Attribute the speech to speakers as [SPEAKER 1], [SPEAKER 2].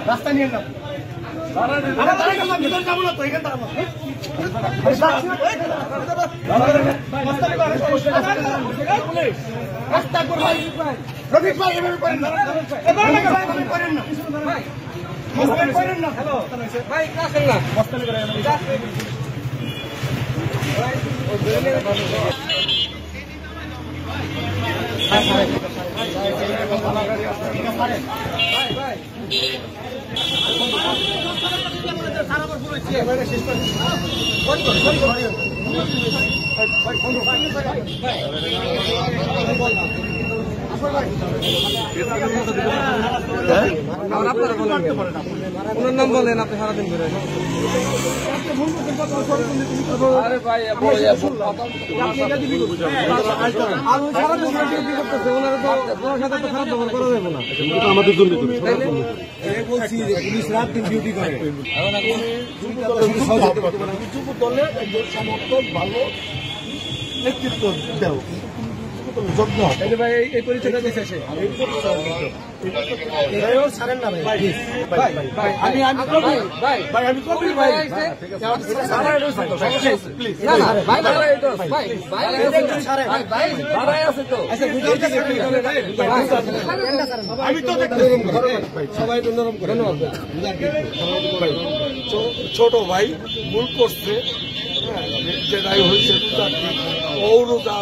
[SPEAKER 1] রাস্তা নিয়ে যাবো না তো এখানে রফিক ভাই এভাবে করেন না, করেন না ভাই কাছেন না আপনার নাম বলেন, আপনি সারাদিন ধরে
[SPEAKER 2] আমাদের জন্য
[SPEAKER 1] বলছি যে পুলিশ রাত দিন ডিউটি করে দলে একজন সমর্থক ভালো নেতৃত্ব দেও যত্ন ভাই এই পরিচয়টা দিচ্ছে সে ছাড়েন না ভাই আমি কবি ভাই আমি তো সবাই নরম করে ছোট ভাই ভুল করছে যেটাই হয়েছে ঔরজা